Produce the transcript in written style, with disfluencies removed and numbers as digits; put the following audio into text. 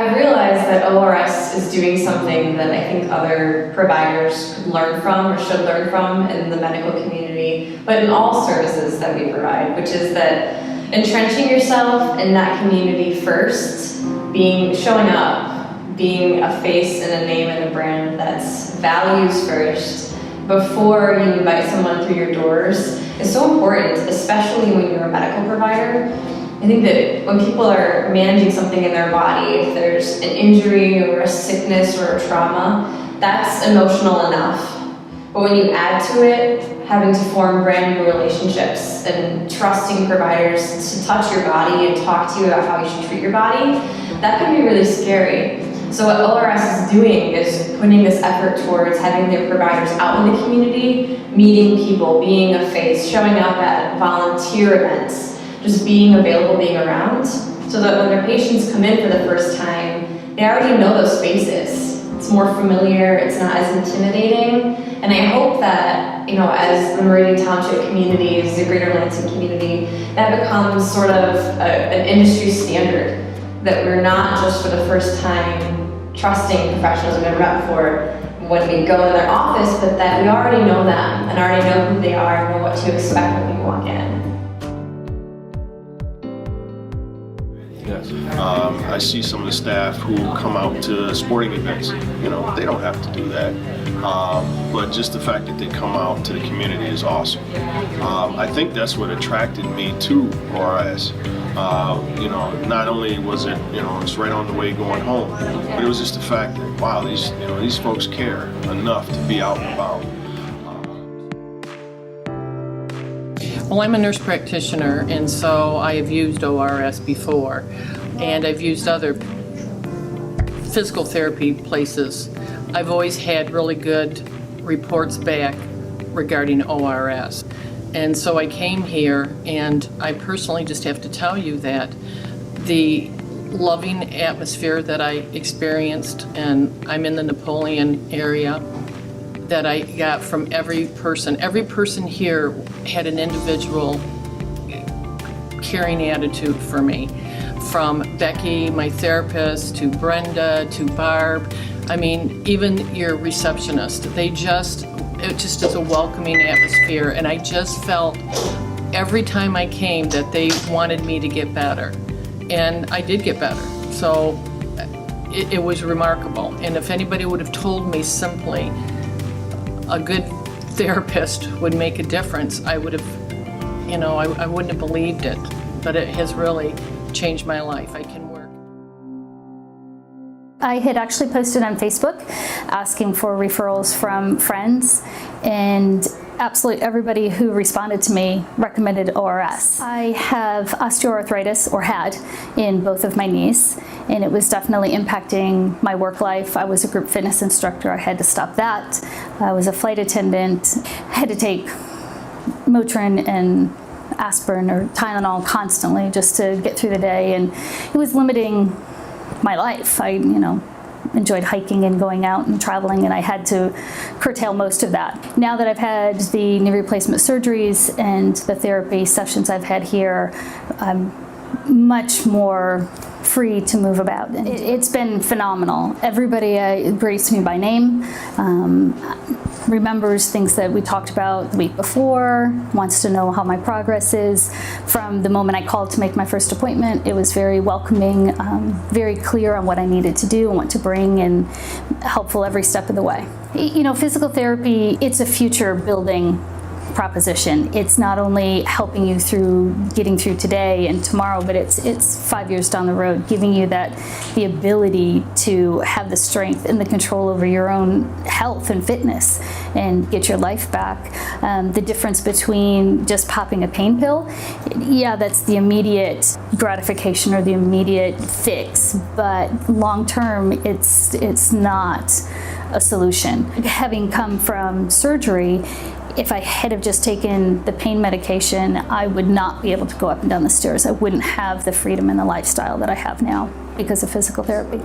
I've realized that ORS is doing something that I think other providers could learn from or should learn from in the medical community, but in all services that we provide, which is that entrenching yourself in that community first, showing up, being a face and a name and a brand that's values first before you invite someone through your doors is so important, especially when you're a medical provider. I think that when people are managing something in their body, if there's an injury or a sickness or a trauma, that's emotional enough. But when you add to it, having to form brand new relationships and trusting providers to touch your body and talk to you about how you should treat your body, that can be really scary. So what ORS is doing is putting this effort towards having their providers out in the community, meeting people, being a face, showing up at volunteer events, just being available, being around, so that when their patients come in for the first time, they already know those spaces. It's more familiar, it's not as intimidating, and I hope that, as the Meridian Township community, as the Greater Lansing community, that becomes sort of an industry standard, that we're not just for the first time trusting professionals we've been rep for when we go in their office, but that we already know them and already know who they are and know what to expect when we walk in. Yes. I see some of the staff who come out to sporting events. They don't have to do that. But just the fact that they come out to the community is awesome. I think that's what attracted me to ORS. Not only was it, it's right on the way going home, but it was just the fact that, wow, these folks care enough to be out and about. Well, I'm a nurse practitioner, and so I have used ORS before, and I've used other physical therapy places. I've always had really good reports back regarding ORS. And so I came here, and I personally just have to tell you that the loving atmosphere that I experienced, and I'm in the Napoleon area, that I got from every person. Every person here had an individual caring attitude for me. From Becky, my therapist, to Brenda, to Barb. I mean, even your receptionist. It just is a welcoming atmosphere, and I just felt every time I came that they wanted me to get better. And I did get better. So it was remarkable. And if anybody would have told me simply a good therapist would make a difference, I would have, I wouldn't have believed it. But it has really changed my life. I can work. I had actually posted on Facebook asking for referrals from friends, and absolutely everybody who responded to me recommended ORS. I have osteoarthritis, or had, in both of my knees, and it was definitely impacting my work life. I was a group fitness instructor. I had to stop that. I was a flight attendant. I had to take Motrin and aspirin or Tylenol constantly just to get through the day, and it was limiting my life. I, enjoyed hiking and going out and traveling, and I had to curtail most of that. Now that I've had the knee replacement surgeries and the therapy sessions I've had here, I'm much more free to move about. And it's been phenomenal. Everybody greets me by name, remembers things that we talked about the week before, wants to know how my progress is. From the moment I called to make my first appointment, it was very welcoming, very clear on what I needed to do and what to bring, and helpful every step of the way. Physical therapy, it's a future building proposition. It's not only helping you through getting through today and tomorrow, but it's 5 years down the road, giving you the ability to have the strength and the control over your own health and fitness and get your life back. The difference between just popping a pain pill, yeah, that's the immediate gratification or the immediate fix, but long term, it's not a solution. Having come from surgery, if I had have just taken the pain medication, I would not be able to go up and down the stairs. I wouldn't have the freedom and the lifestyle that I have now because of physical therapy.